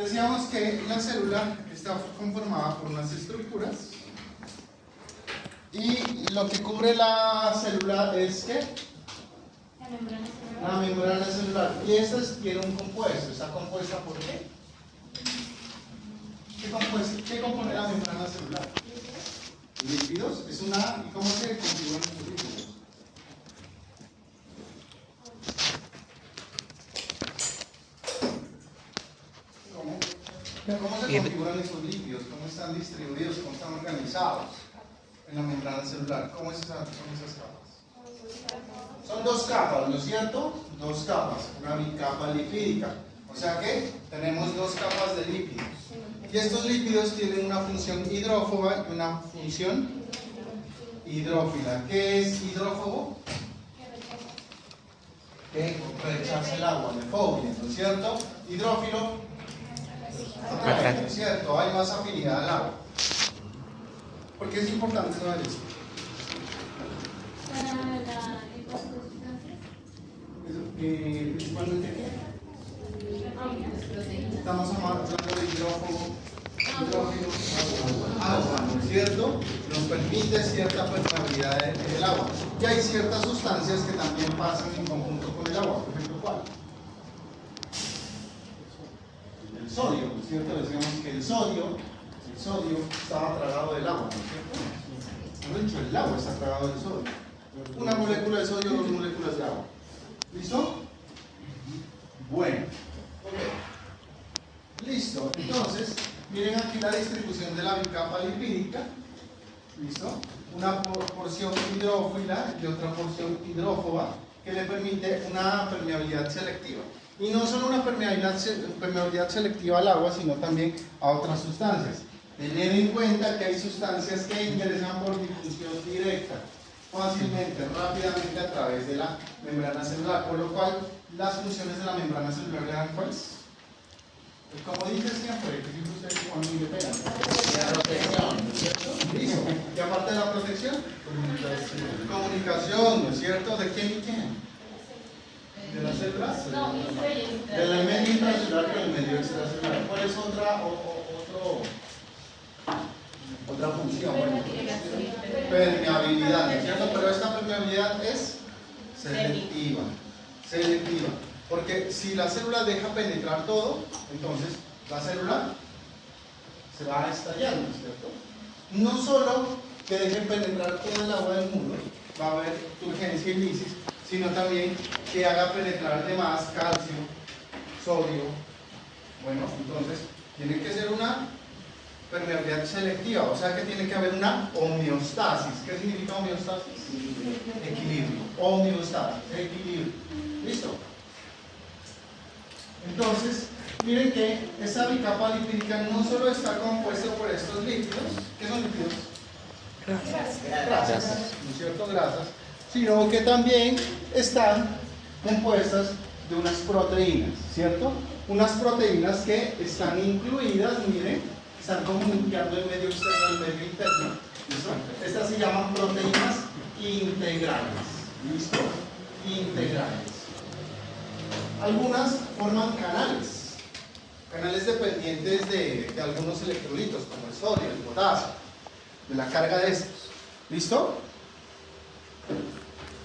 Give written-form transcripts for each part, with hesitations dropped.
Decíamos que la célula está conformada por unas estructuras y lo que cubre la célula es ¿qué? La membrana celular. Y esta tiene un compuesto. ¿Está compuesta por qué? ¿Qué compone la membrana celular? Lípidos. Es una. ¿Y cómo se configuran estos lípidos? ¿Cómo se configuran estos lípidos? ¿Cómo están distribuidos? ¿Cómo están organizados en la membrana celular? ¿Cómo son esas capas? Son dos capas, ¿no es cierto? Dos capas, una bicapa lipídica. O sea que tenemos dos capas de lípidos. Y estos lípidos tienen una función hidrófoba y una función hidrófila. ¿Qué es hidrófobo? Que rechaza el agua, de fobia, ¿no es cierto? Hidrófilo, atrae, ¿no es cierto? Hay más afinidad al agua. ¿Por qué es importante saber esto? Para la licuación de sustancias. Principalmente ¿qué? Estamos hablando de hidrófobo, hidrófilo, agua, ¿no es cierto? Nos permite cierta permeabilidad en el agua. Y hay ciertas sustancias que también pasan en conjunto con el agua. Por ejemplo, ¿cuál? El sodio, ¿no es cierto? Decíamos que el sodio estaba tragado del agua, ¿no es cierto? De hecho, el agua está tragado del sodio. Una molécula de sodio, dos moléculas de agua. ¿Listo? Bueno. Ok. Listo. Entonces, miren aquí la distribución de la bicapa lipídica. ¿Listo? Una porción hidrófila y otra porción hidrófoba que le permite una permeabilidad selectiva. Y no solo una permeabilidad selectiva al agua, sino también a otras sustancias. Tener en cuenta que hay sustancias que ingresan por difusión directa, fácilmente, rápidamente a través de la membrana celular, por lo cual las funciones de la membrana celular eran ¿cuáles? Como dije siempre, que siempre ustedes cuando me pegan. La protección, ¿no es cierto? Listo. Y aparte de la protección, comunicación, ¿no es cierto? ¿De quién y quién? ¿De las células? No, del medio intracelular y del medio extracelular. ¿Cuál es otra función? Bueno, permeabilidad, ¿no es cierto? Pero esta permeabilidad es selectiva. Selectiva. Porque si la célula deja penetrar todo, entonces la célula se va a estallar, ¿no es cierto? No solo que deje penetrar todo el agua del muro, va a haber turgencia y lisis, sino también que haga penetrar de más calcio, sodio. Bueno, entonces tiene que ser una permeabilidad selectiva, o sea que tiene que haber una homeostasis. ¿Qué significa homeostasis? Equilibrio. Homeostasis, equilibrio. ¿Listo? Entonces, miren que esa bicapa lipídica no solo está compuesta por estos lípidos. ¿Qué son lípidos? Grasas, ¿no es cierto? Grasas. Sino que también están compuestas de unas proteínas, ¿cierto? Unas proteínas que están incluidas, miren, están comunicando el medio externo al medio interno. ¿Listo? Estas se llaman proteínas integrales. ¿Listo? Integrales. Algunas forman canales dependientes de algunos electrolitos, como el sodio, el potasio, de la carga de estos. ¿Listo?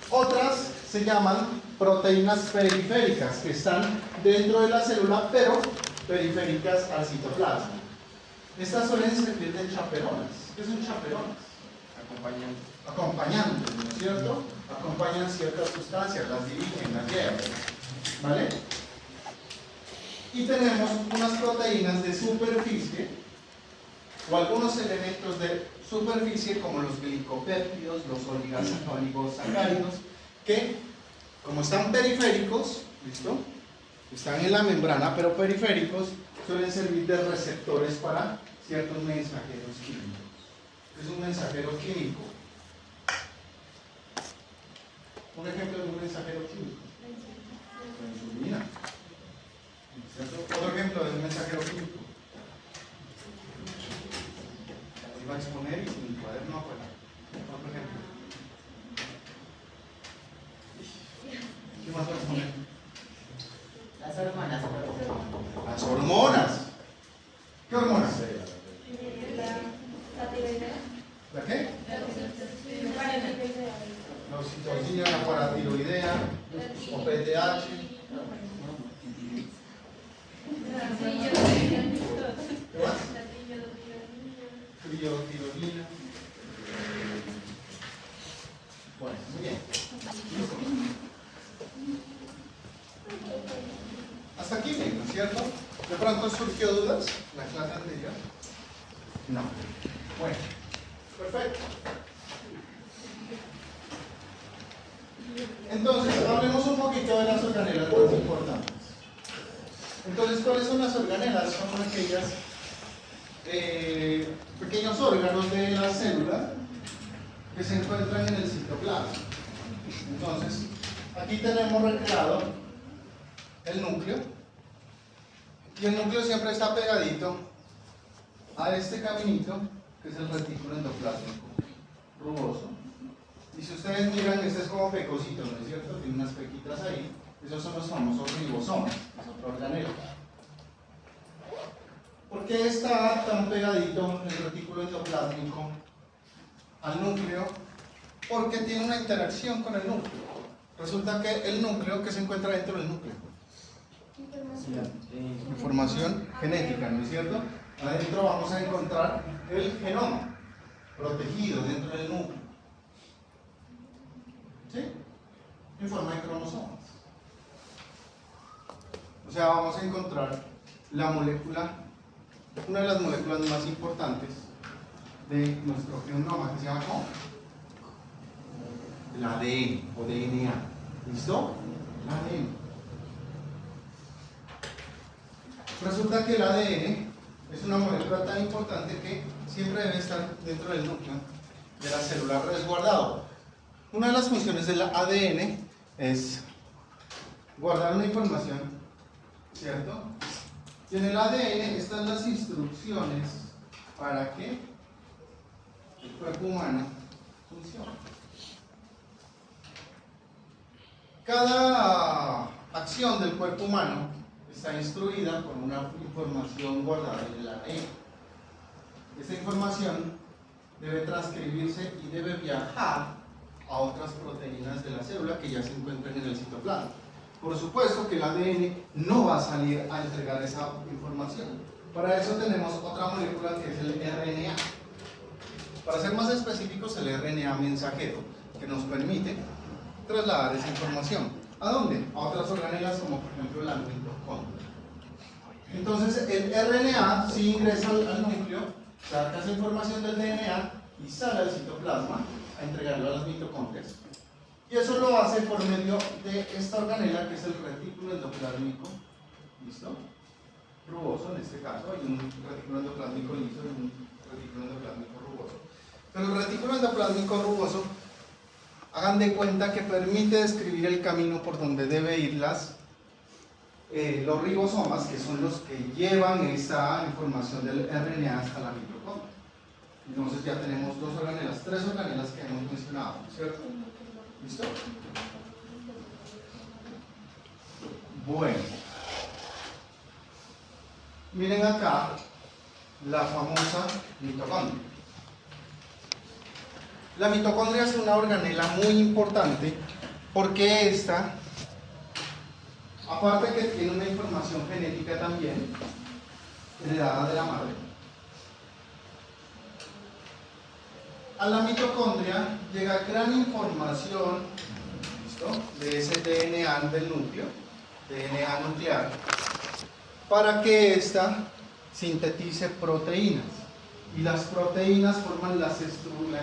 Otras se llaman proteínas periféricas, que están dentro de la célula, pero periféricas al citoplasma. Estas suelen servir de chaperonas. ¿Qué son chaperonas? Acompañantes, ¿no es cierto? Acompañan ciertas sustancias, las dirigen, las llevan. ¿Vale? Y tenemos unas proteínas de superficie o algunos elementos de superficie como los glicopéptidos, los oligosacáridos, que como están periféricos, ¿listo? Están en la membrana, pero periféricos, suelen servir de receptores para ciertos mensajeros químicos. Es un mensajero químico. Un ejemplo de un mensajero químico. La insulina. Otro ejemplo de un mensajero químico. Iba a exponer y sin mi cuaderno afuera. Otro ejemplo. ¿Qué más va a exponer? Las hormonas. Las hormonas. ¿De pronto surgió dudas en la clase anterior? No. Bueno, perfecto. Entonces, hablemos un poquito de las organelas más importantes. Entonces, ¿cuáles son las organelas? Son aquellas pequeños órganos de la célula que se encuentran en el citoplasma. Entonces, aquí tenemos recreado el núcleo, y el núcleo siempre está pegadito a este caminito que es el retículo endoplásmico rugoso. Y si ustedes miran, este es como pecosito, ¿no es cierto? Tiene unas pequitas ahí. Esos son los famosos ribosomas, es otro organelo. ¿Por qué está tan pegadito el retículo endoplásmico al núcleo? Porque tiene una interacción con el núcleo. Resulta que el núcleo, ¿qué se encuentra dentro del núcleo? Información genética, ¿no es cierto? Adentro vamos a encontrar el genoma protegido dentro del núcleo, ¿sí? En forma de cromosomas. O sea, vamos a encontrar la molécula, una de las moléculas más importantes de nuestro genoma, que se llama ¿cómo? El ADN o DNA. ¿Listo? El ADN. Resulta que el ADN es una molécula tan importante que siempre debe estar dentro del núcleo de la célula resguardado. Una de las funciones del ADN es guardar una información, ¿cierto? Y en el ADN están las instrucciones para que el cuerpo humano funcione. Cada acción del cuerpo humano está instruida por una información guardada en el ADN. Esta información debe transcribirse y debe viajar a otras proteínas de la célula que ya se encuentran en el citoplasma. Por supuesto que el ADN no va a salir a entregar esa información. Para eso tenemos otra molécula que es el RNA. Para ser más específicos, el RNA mensajero, que nos permite trasladar esa información. ¿A dónde? A otras organelas como por ejemplo la mitocondria. Entonces el RNA sí ingresa al núcleo, saca esa información del DNA y sale al citoplasma a entregarlo a las mitocondrias. Y eso lo hace por medio de esta organela que es el retículo endoplásmico, ¿listo? Rugoso en este caso, hay un retículo endoplásmico liso y un retículo endoplásmico rugoso. Pero el retículo endoplásmico rugoso, hagan de cuenta que permite describir el camino por donde debe ir los ribosomas, que son los que llevan esa información del RNA hasta la mitocondria. Entonces ya tenemos dos organelas, tres organelas que hemos mencionado, ¿cierto? ¿Listo? Bueno, miren acá la famosa mitocondria. La mitocondria es una organela muy importante porque esta, aparte que tiene una información genética también heredada de la madre, a la mitocondria llega gran información, ¿listo?, de ese DNA del núcleo, DNA nuclear, para que ésta sintetice proteínas. Y las proteínas forman la estructura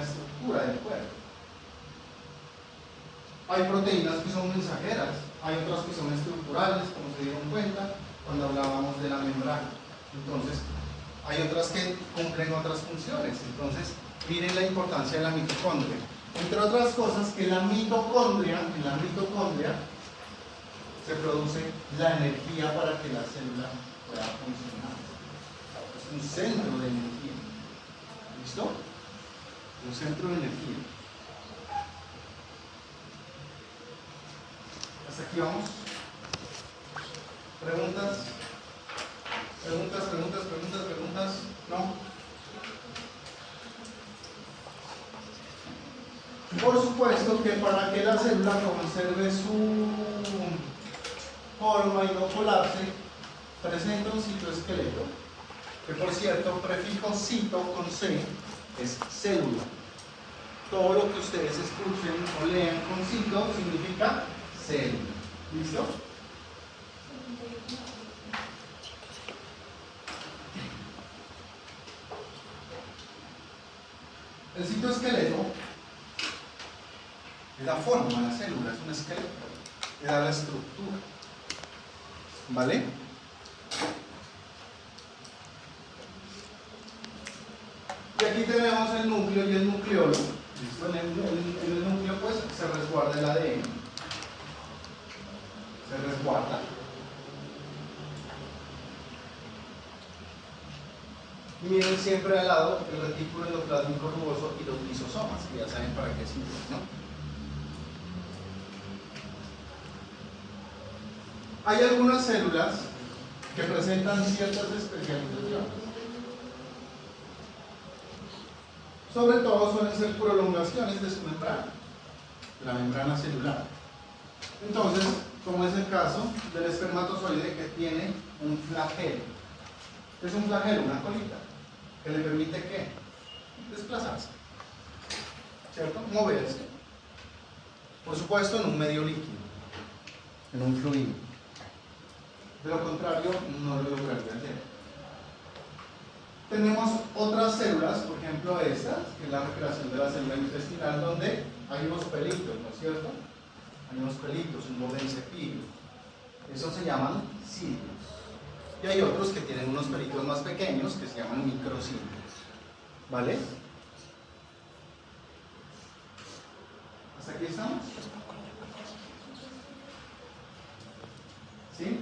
del cuerpo. Hay proteínas que son mensajeras, hay otras que son estructurales, como se dieron cuenta cuando hablábamos de la membrana. Entonces, hay otras que cumplen otras funciones. Entonces, miren la importancia de la mitocondria. Entre otras cosas, que en la mitocondria se produce la energía para que la célula pueda funcionar. Es un centro de energía. ¿Listo? Un centro de energía. ¿Hasta aquí vamos? ¿Preguntas? ¿Preguntas? ¿No? Por supuesto que para que la célula conserve su forma y no colapse, presenta un citoesqueleto, que por cierto, prefijo cito con C es célula. Todo lo que ustedes escuchen o lean con cito significa célula. ¿Listo? El citoesqueleto es la forma de la célula, es un esqueleto, le da la estructura. ¿Vale? Y aquí tenemos el núcleo y el nucleolo. ¿Listo? En el núcleo pues se resguarda el ADN. Se resguarda. Y miren siempre al lado el retículo endoplásmico rugoso y los lisosomas, que ya saben para qué sirven, ¿no? Hay algunas células que presentan ciertas especializaciones. Sobre todo suelen ser prolongaciones de su membrana, de la membrana celular. Entonces, como es el caso del espermatozoide que tiene un flagelo. Es un flagelo, una colita, que le permite ¿qué? Desplazarse, ¿cierto? Moverse. Por supuesto en un medio líquido, en un fluido. De lo contrario, no lo lograría hacer. Tenemos otras células, por ejemplo esta, que es la recreación de la célula intestinal, donde hay unos pelitos, ¿no es cierto? Hay unos pelitos, un borde cepillo. Esos se llaman cilios. Y hay otros que tienen unos pelitos más pequeños que se llaman microcilios. ¿Vale? ¿Hasta aquí estamos? ¿Sí?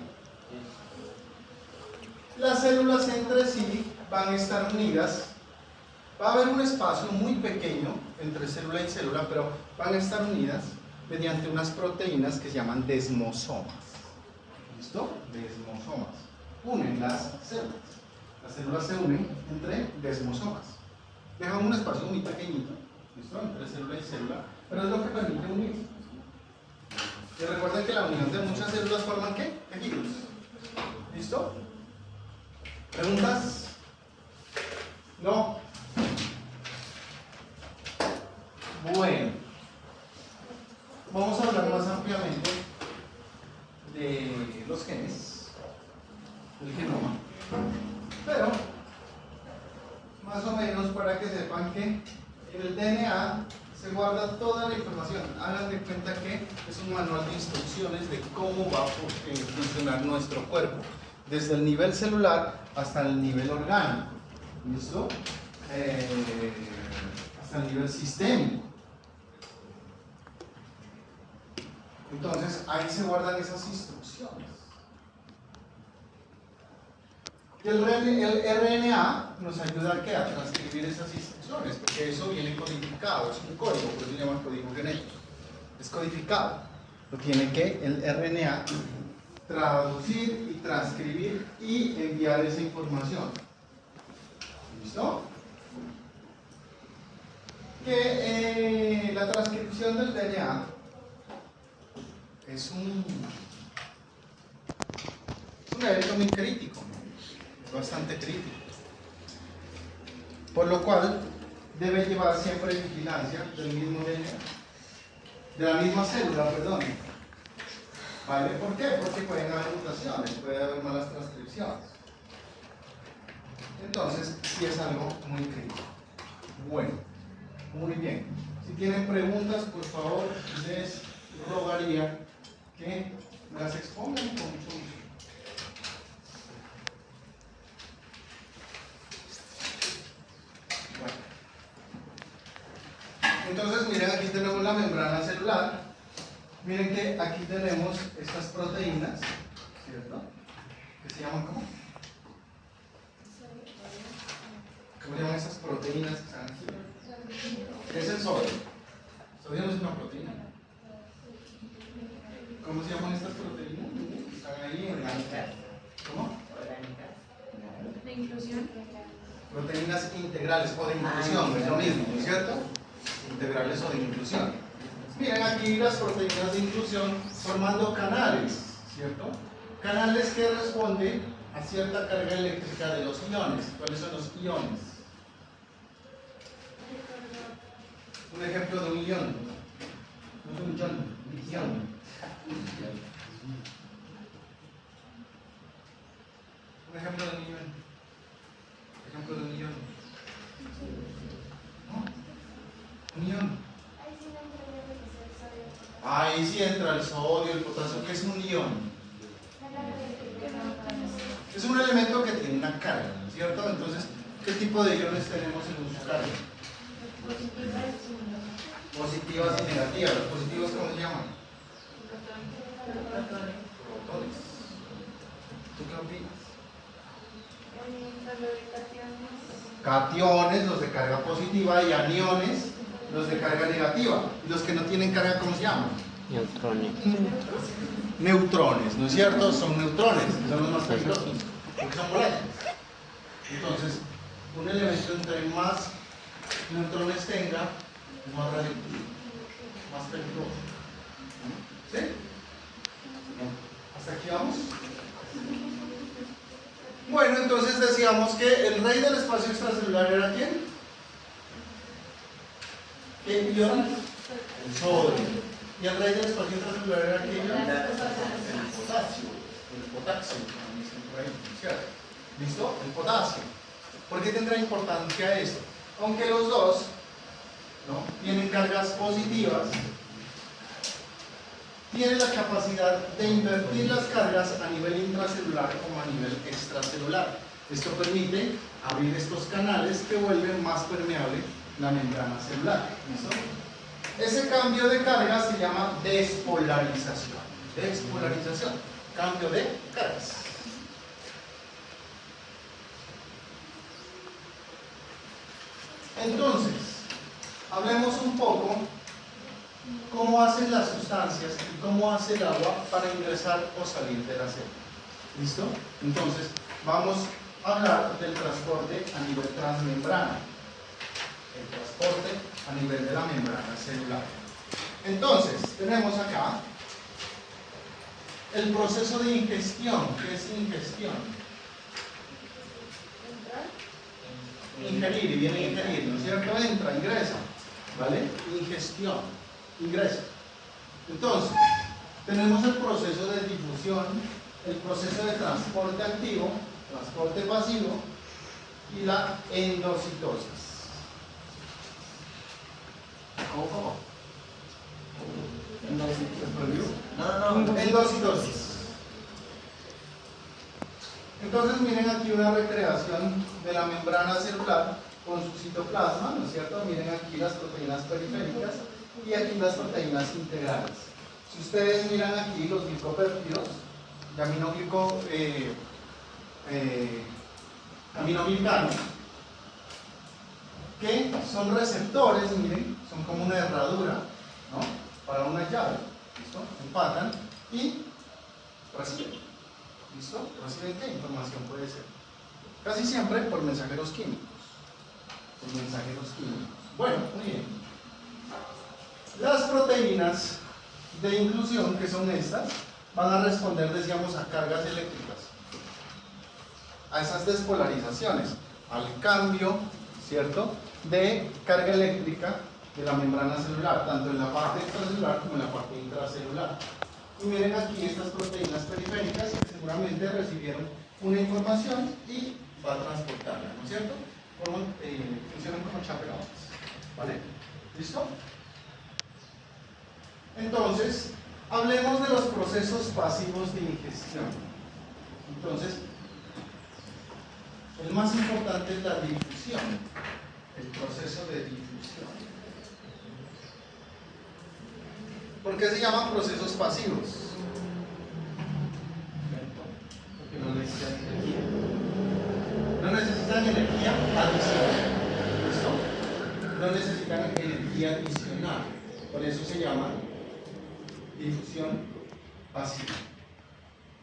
Las células entre sí van a estar unidas. Va a haber un espacio muy pequeño entre célula y célula, pero van a estar unidas mediante unas proteínas que se llaman desmosomas. ¿Listo? Desmosomas. Unen las células. Las células se unen entre desmosomas. Dejan un espacio muy pequeñito, ¿listo? Entre célula y célula, pero es lo que permite unir. Y recuerden que la unión de muchas células forman ¿qué? Tejidos. ¿Listo? ¿Preguntas? ¿No? Bueno, vamos a hablar más ampliamente de los genes, del genoma, pero más o menos para que sepan que en el DNA se guarda toda la información. Hagan de cuenta que es un manual de instrucciones de cómo va a funcionar nuestro cuerpo, desde el nivel celular hasta el nivel orgánico, ¿listo? Hasta el nivel sistémico. Entonces ahí se guardan esas instrucciones. Y el RNA nos ayuda a transcribir esas instrucciones, porque eso viene codificado, es un código, por eso se llama código genético. Es codificado. Lo tiene que el RNA traducir y transcribir y enviar esa información. ¿Listo? Que la transcripción del DNA es un evento muy crítico, bastante crítico, por lo cual debe llevar siempre vigilancia del mismo DNA, de la misma célula, perdón. ¿Vale? ¿Por qué? Porque pueden haber mutaciones, puede haber malas transcripciones. Entonces, sí es algo muy crítico. Bueno, muy bien. Si tienen preguntas, por favor, les rogaría que las expongan con mucho gusto. Entonces, miren, aquí tenemos la membrana celular. Miren que aquí tenemos estas proteínas, ¿cierto? ¿Que se llaman cómo? ¿Cómo se llaman esas proteínas que están aquí? ¿Qué es el sodio? El sodio no es una proteína. ¿Cómo se llaman estas proteínas? Están ahí en la... ¿Cómo? De inclusión. Proteínas integrales o de inclusión, es lo mismo, ¿no es cierto? Integrales o de inclusión. Miren aquí las proteínas de inclusión formando canales, ¿cierto? Canales que responden a cierta carga eléctrica de los iones. ¿Cuáles son los iones? Un ejemplo de un ion. No es un ion, un ion. Un ejemplo de un ion. Ejemplo de un ion. ¿No? Ahí sí entra el sodio, el potasio, que es un ion. Es un elemento que tiene una carga, ¿cierto? Entonces, ¿qué tipo de iones tenemos en su carga? Positivas y negativas. ¿Los positivos cómo se llaman? Protones. ¿Tú qué opinas? Cationes, los de carga positiva, y aniones, los de carga negativa. Y los que no tienen carga, ¿cómo se llaman? Neutrones. Neutrones, ¿no es cierto? Son neutrones, son los más peligrosos, porque son volátiles. Entonces, un elemento entre más neutrones tenga, es más radioactivo, más peligroso. ¿Sí? ¿Hasta aquí vamos? Bueno, entonces decíamos que el rey del espacio extracelular era ¿quién? ¿Qué ion? El sodio. ¿Y el rey del espacio intracelular era qué ion? El potasio. El potasio, como dicen por ahí, ¿cierto? ¿Listo? El potasio. ¿Por qué tendrá importancia esto? Aunque los dos, ¿no?, tienen cargas positivas, tiene la capacidad de invertir las cargas a nivel intracelular como a nivel extracelular. Esto permite abrir estos canales que vuelven más permeable la membrana celular. ¿Listo? Ese cambio de carga se llama despolarización. Despolarización. Cambio de cargas. Entonces, hablemos un poco cómo hacen las sustancias y cómo hace el agua para ingresar o salir de la célula. ¿Listo? Entonces, vamos a hablar del transporte a nivel transmembrana. El transporte a nivel de la membrana celular. Entonces, tenemos acá el proceso de ingestión. ¿Qué es ingestión? Ingerir, y viene ingerir, ¿no es cierto? Entra, ingresa, ¿vale? Ingestión, ingresa. Entonces, tenemos el proceso de difusión, el proceso de transporte activo, transporte pasivo y la endocitosis. ¿Cómo? Endocitosis. Entonces miren aquí una recreación de la membrana celular con su citoplasma, ¿no es cierto? Miren aquí las proteínas periféricas y aquí las proteínas integrales. Si ustedes miran aquí los glicopéptidos y aminoglicanos, que son receptores, miren, son como una herradura, ¿no?, para una llave, ¿listo? Empatan y reciben. ¿Listo? ¿Reciben qué información puede ser? Casi siempre por mensajeros químicos. Por mensajeros químicos. Bueno, muy bien. Las proteínas de inclusión, que son estas, van a responder, decíamos, a cargas eléctricas. A esas despolarizaciones. Al cambio, ¿cierto?, de carga eléctrica de la membrana celular, tanto en la parte extracelular como en la parte intracelular. Y miren aquí estas proteínas periféricas que seguramente recibieron una información y va a transportarla, ¿no es cierto? Funcionan como chaperones, ¿vale? ¿Listo? Entonces, hablemos de los procesos pasivos de ingestión. Entonces, el más importante es la difusión, el proceso de difusión. ¿Por qué se llaman procesos pasivos? Porque no necesitan energía. No necesitan energía adicional. ¿Listo? No necesitan energía adicional. Por eso se llama difusión pasiva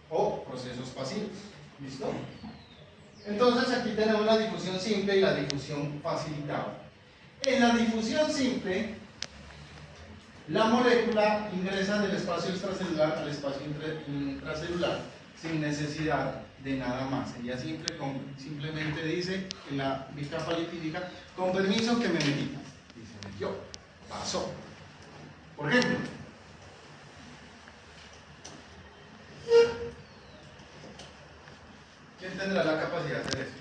o procesos pasivos. ¿Listo? Entonces aquí tenemos la difusión simple y la difusión facilitada. En la difusión simple, la molécula ingresa del espacio extracelular al espacio intracelular sin necesidad de nada más. Ella simplemente dice en la bicapa lipídica, con permiso que me metí. Y se metió, pasó. Por ejemplo, ¿quién tendrá la capacidad de hacer eso?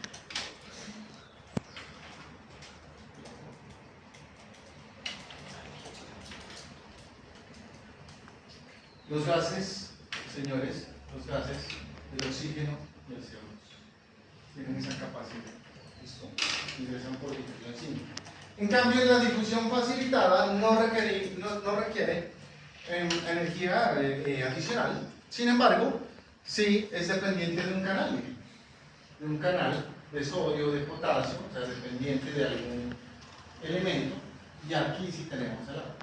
Los gases, señores, los gases del oxígeno y el CO2 tienen esa capacidad. ¿Listo? Ingresan por difusión simple. En cambio, la difusión facilitada no requiere energía adicional. Sin embargo, sí es dependiente de un canal de sodio, de potasio, o sea, dependiente de algún elemento. Y aquí sí tenemos el agua.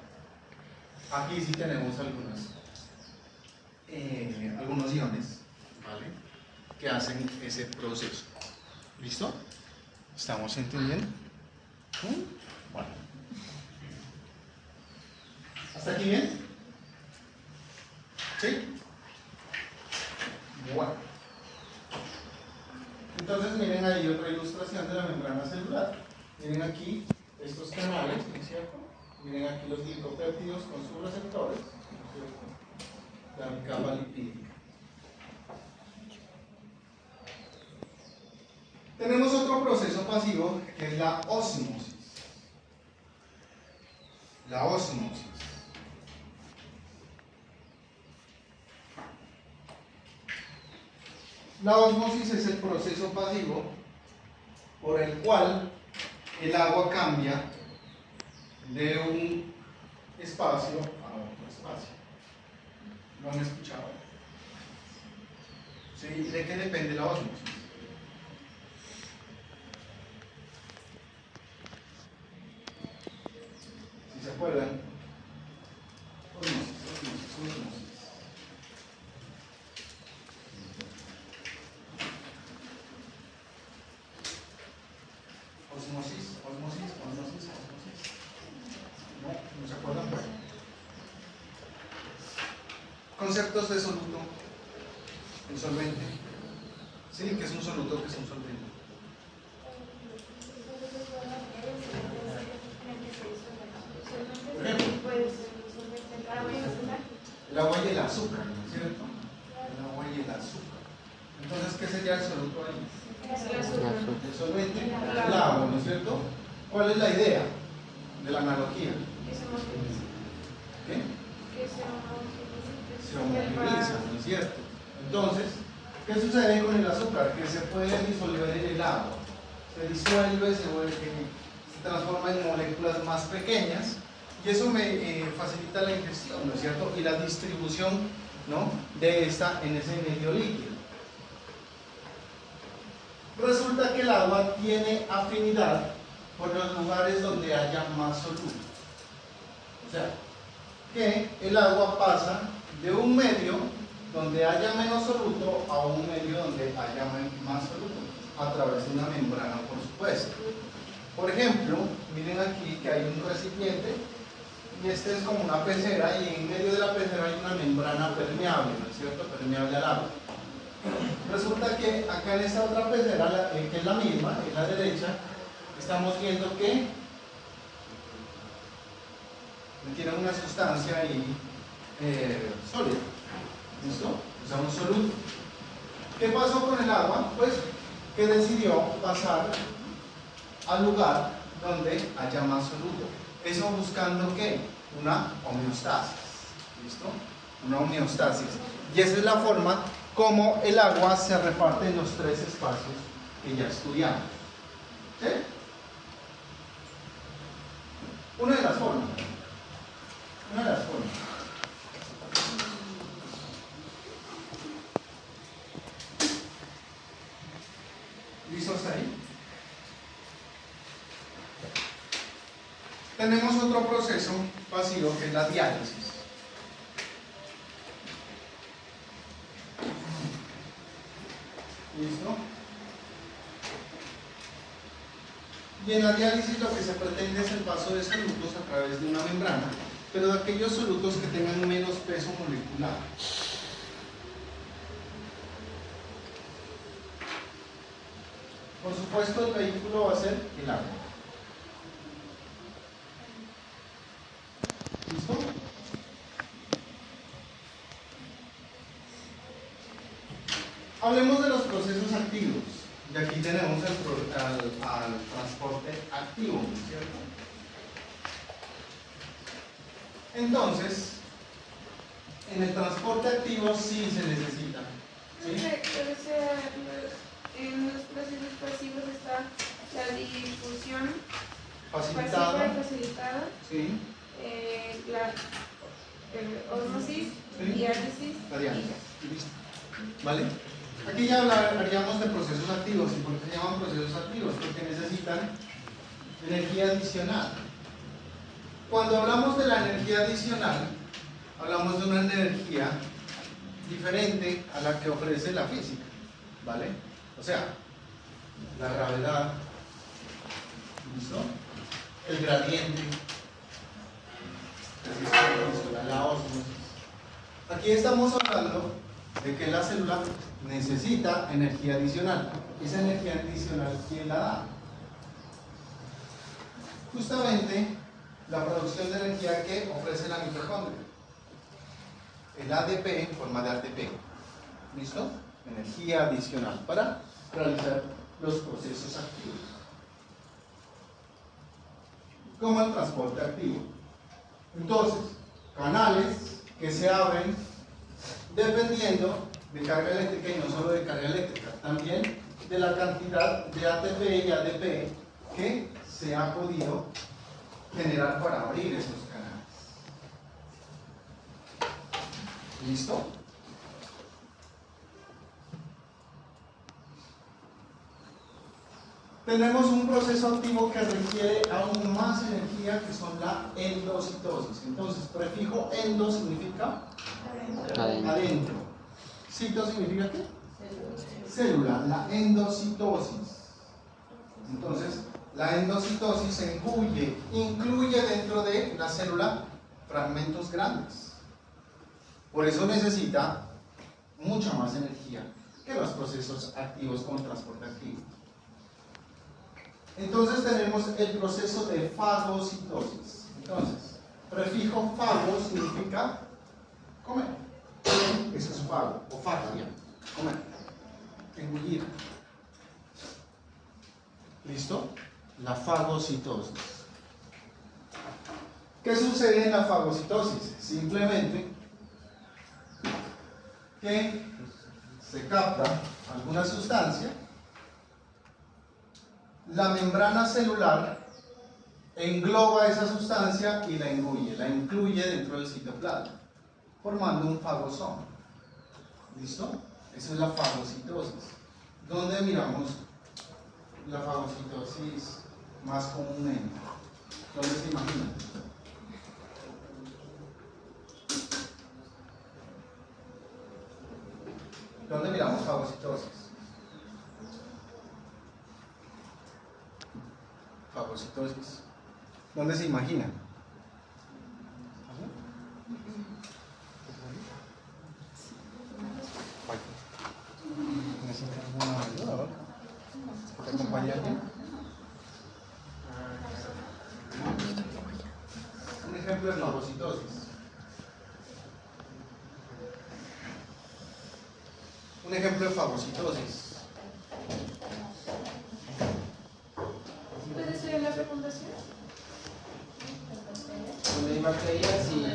Aquí sí tenemos algunos iones, ¿vale?, que hacen ese proceso. ¿Listo? ¿Estamos entendiendo? Bueno. ¿Hasta aquí bien? ¿Sí? Bueno. Entonces miren ahí otra ilustración de la membrana celular. Miren aquí estos canales, ¿no es cierto? Miren aquí los glicopéptidos con sus receptores, ¿no es cierto? La capa lipídica. Tenemos otro proceso pasivo que es la ósmosis. La ósmosis. La ósmosis es el proceso pasivo por el cual el agua cambia de un espacio a otro espacio. ¿Lo han escuchado? ¿Sí? ¿De qué depende la ósmosis? ¿Sí se acuerdan? Ósmosis. ¿No se acuerdan? Conceptos de soluto. El solvente. Sí, ¿qué es un soluto? ¿Qué es un solvente? Por ejemplo, el agua y el azúcar, ¿no es cierto? El agua y el azúcar. Entonces, ¿qué sería el soluto ahí? El solvente, el agua, ¿no es cierto? ¿Cuál es la idea de la analogía? ¿Qué? Se homogeniza, ¿no es cierto? Entonces, ¿qué sucede con el azúcar? Que se puede disolver en el agua. Se disuelve, se transforma en moléculas más pequeñas y eso me facilita la ingestión, ¿no es cierto? Y la distribución, ¿no?, de esta en ese medio líquido. Resulta que el agua tiene afinidad por los lugares donde haya más soluto. O sea, que el agua pasa de un medio donde haya menos soluto a un medio donde haya más soluto, a través de una membrana, por supuesto. Por ejemplo, miren aquí que hay un recipiente y este es como una pecera y en medio de la pecera hay una membrana permeable, ¿no es cierto? Permeable al agua. Resulta que acá en esta otra pecera, que es la misma, en la derecha, estamos viendo que tiene una sustancia ahí sólida. ¿Listo? O sea, un soluto. ¿Qué pasó con el agua? Pues que decidió pasar al lugar donde haya más soluto. Eso buscando ¿qué? Una homeostasis. ¿Listo? Una homeostasis. Y esa es la forma como el agua se reparte en los tres espacios que ya estudiamos. ¿Sí? Una de las formas. Una de las formas. ¿Listos ahí? Tenemos otro proceso pasivo que es la diálisis. ¿Listo? Y en la diálisis lo que se pretende es el paso de solutos a través de una membrana, pero de aquellos solutos que tengan menos peso molecular. Por supuesto, el vehículo va a ser el agua. ¿Listo? Hablemos de los procesos activos. Y aquí tenemos al transporte activo, ¿cierto? Entonces, En el transporte activo sí se necesita. ¿Sí? En los procesos pasivos está la difusión Facilitada. pasiva y facilitada, Sí. la ósmosis, Sí. diálisis Variante. Listo. ¿Vale? Aquí ya hablaríamos de procesos activos. ¿Y por qué se llaman procesos activos? Porque necesitan energía adicional. Cuando hablamos de la energía adicional, hablamos de una energía diferente a la que ofrece la física, ¿vale? O sea, la gravedad, ¿listo? El gradiente, la ósmosis. Aquí estamos hablando de que la célula necesita energía adicional. Esa energía adicional, ¿quién la da? Justamente la producción de energía que ofrece la mitocondria. El ADP en forma de ATP. ¿Listo? Energía adicional para realizar los procesos activos. Como el transporte activo. Entonces, canales que se abren dependiendo de carga eléctrica y no solo de carga eléctrica, también de la cantidad de ATP y ADP que se ha podido generar para abrir esos canales. ¿Listo? Tenemos un proceso activo que requiere aún más energía, que son la endocitosis. Entonces, prefijo endo significa adentro. Cito significa ¿qué? Célula, la endocitosis. Entonces, la endocitosis incluye dentro de la célula fragmentos grandes. Por eso necesita mucha más energía que los procesos activos con transporte activo. Entonces tenemos el proceso de fagocitosis. Entonces, prefijo fago significa comer. Eso es fago o fagia, comer, engullir. ¿Listo? La fagocitosis. ¿Qué sucede en la fagocitosis? Simplemente que se capta alguna sustancia, la membrana celular engloba esa sustancia y la engulle, la incluye dentro del citoplasma, formando un fagosoma. ¿Listo? Esa es la fagocitosis. ¿Dónde miramos la fagocitosis más comúnmente? ¿Dónde se imagina? ¿Dónde miramos fagocitosis? Fagocitosis. ¿Dónde se imagina? ¿Te acompaña alguien? Un ejemplo de fagocitosis. Un ejemplo de fagocitosis. ¿Puede ser la fecundación? Cuando hay bacterias y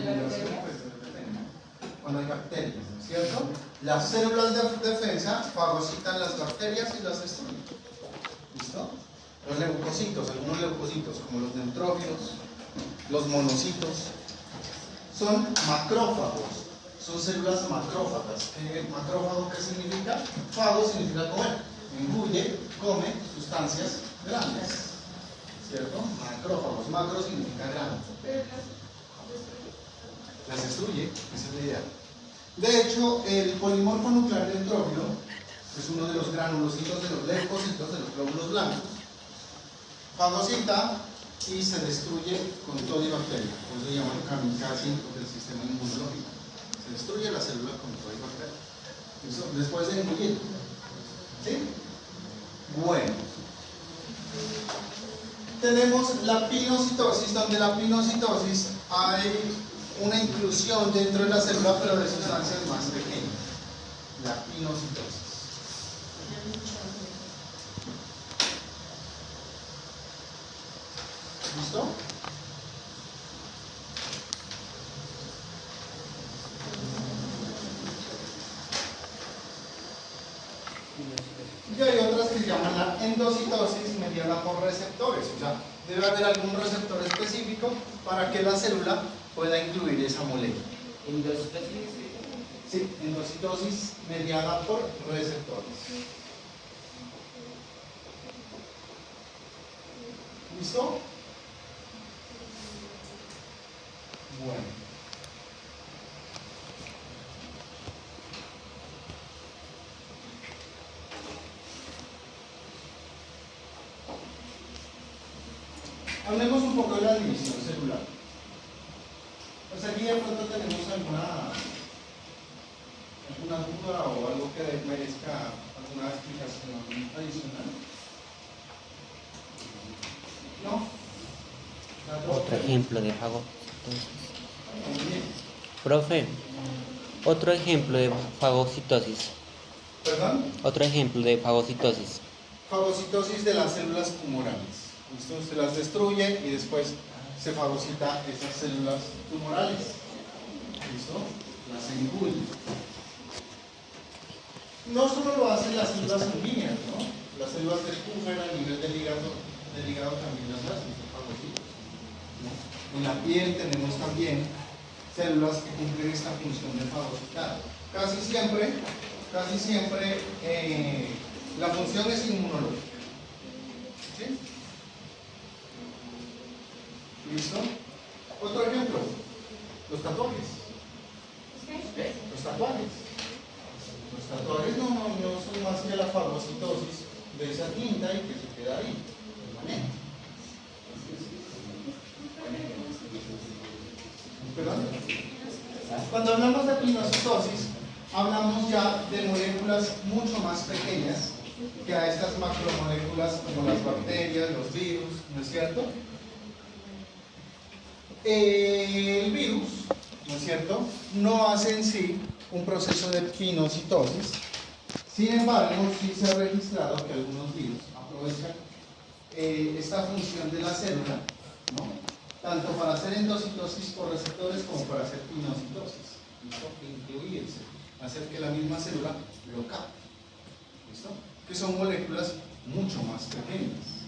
Cuando hay bacterias, ¿cierto? Las células de defensa fagocitan las bacterias y las destruyen. ¿Listo? Los leucocitos, algunos leucocitos, como los neutrófilos, los monocitos, son macrófagos, son células macrófagas. ¿Macrófago qué significa? Fago significa comer, engulle, come sustancias grandes, ¿cierto? Macrófagos, macro significa grande. Pero Las destruye, esa es la idea. De hecho, el polimorfo nuclear del neutrófilo es uno de los granulocitos de los leucocitos, de los glóbulos blancos, fagocita y se destruye con todo y bacteria. Por eso se llama kamikaze del sistema inmunológico. Se destruye la célula con todo y bacteria. Eso después de engullir. ¿Sí? Bueno. Tenemos la pinocitosis, donde la pinocitosis hay una inclusión dentro de la célula, pero de sustancias más pequeñas. La pinocitosis. ¿Listo? endocitosis mediada por receptores. O sea, debe haber algún receptor específico para que la célula pueda incluir esa molécula. Endocitosis. Sí, endocitosis mediada por receptores. ¿Listo? Bueno. Hablemos un poco de la división celular. Pues aquí de pronto tenemos alguna duda o algo que merezca alguna explicación adicional. ¿No? Otro ejemplo de fagocitosis. Muy bien. Profe, otro ejemplo de fagocitosis. ¿Perdón? Otro ejemplo de fagocitosis. Fagocitosis de las células tumorales. ¿Listo? Se las destruye y después se fagocita esas células tumorales. ¿Listo? Las engulve. No solo lo hacen las células sanguíneas, ¿no? Las células de Kupffer a nivel del hígado también las hacen, son fagocitos, ¿no? En la piel tenemos también células que cumplen esta función de fagocitar. Casi siempre la función es inmunológica. ¿Sí? ¿Listo? Otro ejemplo, los tatuajes. Los tatuajes. Los tatuajes no son más que la fagocitosis de esa tinta y que se queda ahí, permanente. ¿Perdón? Cuando hablamos de pinocitosis, hablamos ya de moléculas mucho más pequeñas que a estas macromoléculas como las bacterias, los virus, ¿no es cierto? El virus, ¿no es cierto?, no hace en sí un proceso de pinocitosis. Sin embargo, sí se ha registrado que algunos virus aprovechan esta función de la célula, ¿no?, tanto para hacer endocitosis por receptores como para hacer pinocitosis. ¿Listo? Incluirse, hacer que la misma célula lo capte. ¿Listo? Que son moléculas mucho más pequeñas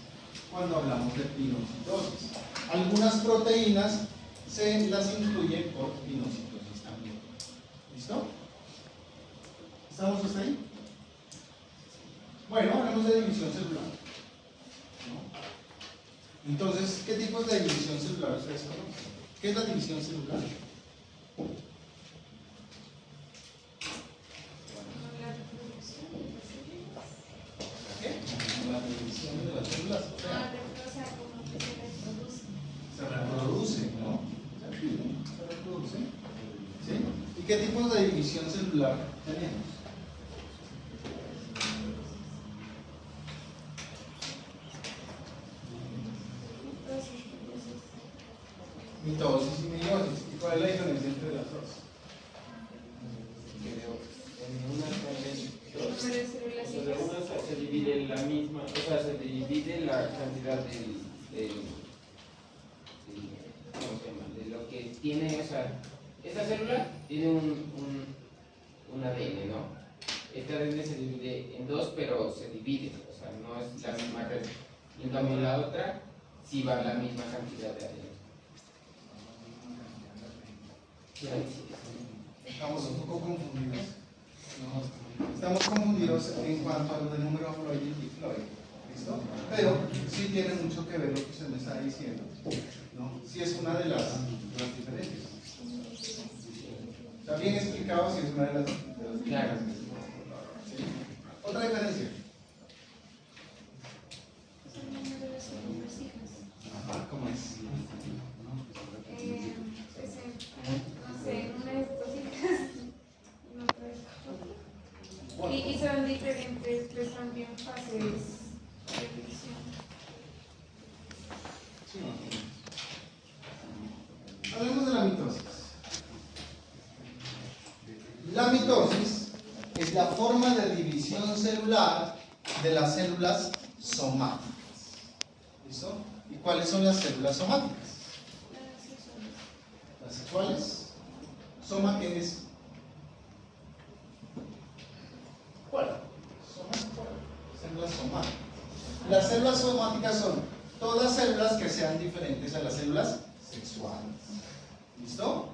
cuando hablamos de pinocitosis. Algunas proteínas se las incluye por pinocitosis también. ¿Listo? ¿Estamos hasta ahí? Bueno, hablamos de división celular, ¿no? Entonces, ¿qué tipos de división celular ustedes conocen? ¿Qué es la división celular? ¿Qué? La división de las células. O sea, se reproduce, ¿no? Se reproduce. ¿Sí? ¿Y qué tipos de división celular tenemos? Mitosis y meiosis. ¿Y cuál es la diferencia entre las dos? Sobre una se divide la misma, o sea, se divide la cantidad ¿cómo se llama? De lo que tiene, o sea, esta célula tiene un ADN, ¿no? Este ADN se divide en dos, pero se divide, o sea, no es la misma red. Y en cambio la otra sí va la misma cantidad de ADN. Estamos un poco confundidos. No, estamos confundidos en cuanto a lo del número Freud y diploide. ¿Listo? Pero sí tiene mucho que ver lo que usted me está diciendo, ¿no? Sí es una de las diferencias. Está bien explicado si es una de las diferencias. Claro. ¿Sí? Otra diferencia. Ajá, ¿cómo es? Y son diferentes, pues también fases de división. Sí, no. Hablemos de la mitosis. La mitosis es la forma de división celular de las células somáticas. ¿Listo? ¿Y cuáles son las células somáticas? Las sexuales. ¿Soma qué es? ¿Cuál? Células somáticas. Las células somáticas son todas células que sean diferentes a las células sexuales. ¿Listo?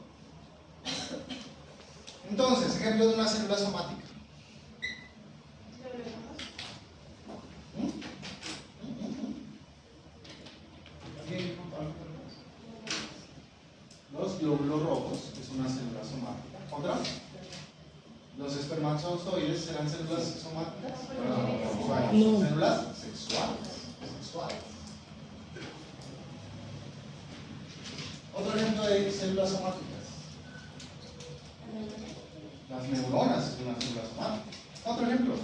Entonces, ejemplo de una célula somática. Los glóbulos rojos, que es una célula somática. ¿Otra? ¿Los espermatozoides serán células somáticas? No. Células sexuales. Otro ejemplo de células somáticas. Las neuronas es una célula somática. Otro ejemplo.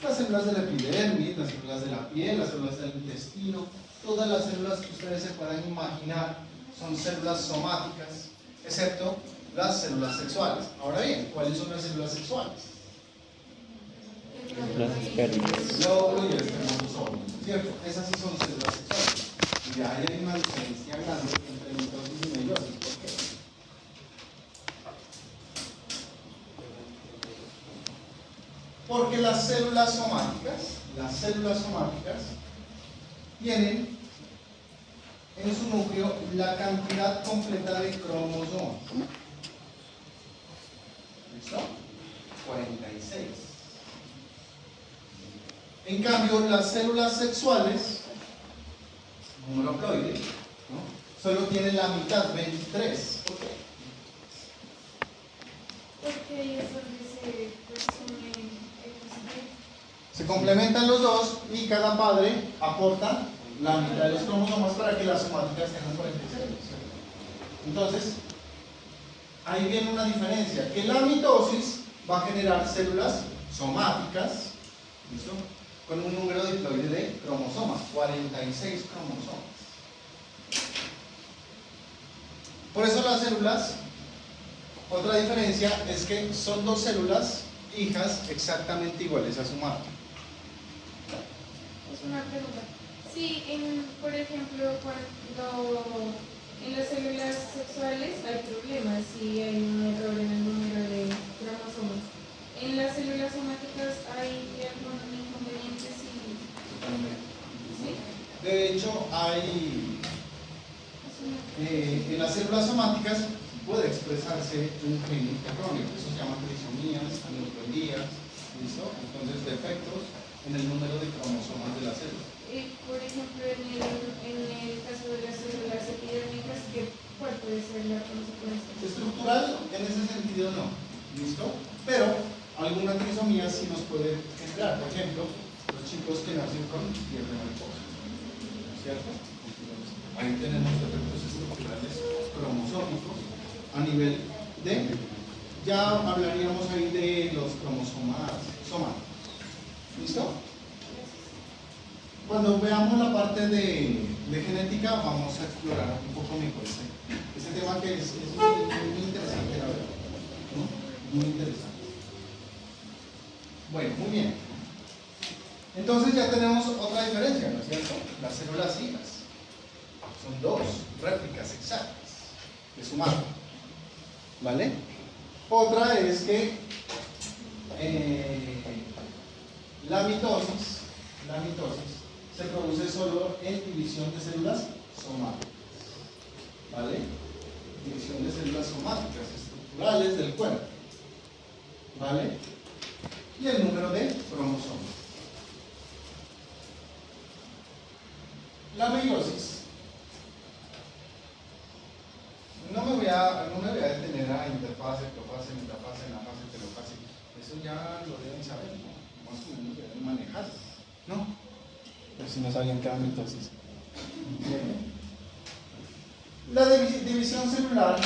Las células de la epidermis, las células de la piel, las células del intestino, todas las células que ustedes se puedan imaginar son células somáticas, excepto las células sexuales. Ahora bien, ¿cuáles son las células sexuales? Las espermas. Glóbulo y el espermatozoide, ¿cierto? Esas sí son células sexuales. Y ya hay una diferencia grande entre mitosis y meiosis. ¿Por qué? Porque las células somáticas tienen en su núcleo la cantidad completa de cromosomas. ¿Listo? 46. En cambio, las células sexuales, número haploide, ¿no? Solo tienen la mitad, 23. ¿Por qué? Porque ahí es donde se presume Se complementan los dos y cada padre aporta la mitad de los cromosomas para que las somáticas tengan 46. Entonces, ahí viene una diferencia, que la mitosis va a generar células somáticas, ¿listo? Con un número diploide de cromosomas, 46 cromosomas. Por eso las células, otra diferencia es que son dos células hijas exactamente iguales a su madre. Es una pregunta. Sí, por ejemplo, cuando en las células sexuales hay problemas, si hay un error en el número de cromosomas. En las células somáticas hay algún inconveniente, ¿sí? De hecho, hay en las células somáticas puede expresarse un gen crónico, eso se llama trisomías, aneuploidías, ¿listo? Entonces, defectos en el número de cromosomas de la célula. Por ejemplo, en el caso de las células epidérmicas, ¿cuál puede ser la consecuencia? Estructural, en ese sentido no, ¿listo? Pero alguna trisomía sí nos puede generar, por ejemplo, los chicos que nacen con piel de mariposa, ¿cierto? Ahí tenemos defectos estructurales cromosómicos a nivel de, ya hablaríamos ahí de los cromosomas somáticos, ¿listo? Cuando veamos la parte de genética vamos a explorar un poco mejor este tema que es muy interesante, la verdad, ¿no? Muy interesante. Bueno, muy bien. Entonces ya tenemos otra diferencia, ¿no es cierto? Las células hijas son dos réplicas exactas de su madre, ¿vale? Otra es que la mitosis se produce solo en división de células somáticas, ¿vale? División de células somáticas estructurales del cuerpo, ¿vale? Y el número de cromosomas. La meiosis. No me voy a detener a interfase, profase, metafase, anafase, telofase. Eso ya lo deben saber, ¿no? Más o menos deben manejar, ¿no? Pero si no sabían que era mitosis. La división celular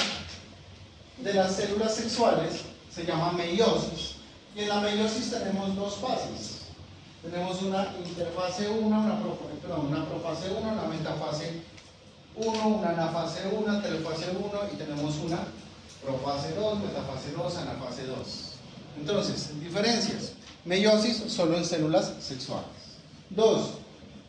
de las células sexuales se llama meiosis. Y en la meiosis tenemos dos fases. Tenemos una interfase 1, una profase 1, una metafase 1, una anafase 1, telofase 1 y tenemos una profase 2, metafase 2, anafase 2. Entonces, diferencias. Meiosis solo en células sexuales. 2.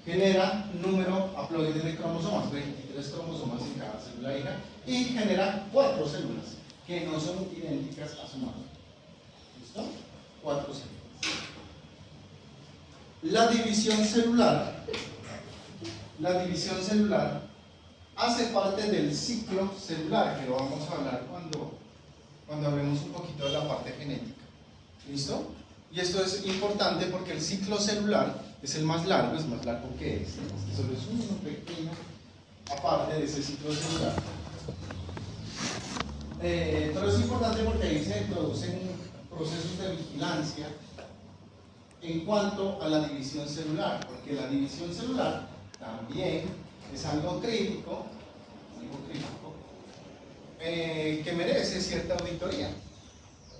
Genera número haploide de cromosomas, 23 cromosomas en cada célula hija, y genera 4 células que no son idénticas a su madre. ¿Listo? 4 células. La división celular hace parte del ciclo celular, que lo vamos a hablar cuando hablemos un poquito de la parte genética. ¿Listo? Y esto es importante porque el ciclo celular es el más largo, es más largo que este. Este solo es uno pequeño, aparte de ese ciclo celular. Pero es importante porque ahí se producen procesos de vigilancia en cuanto a la división celular, porque la división celular también es algo crítico, que merece cierta auditoría.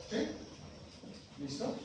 ¿Sí? ¿Listo?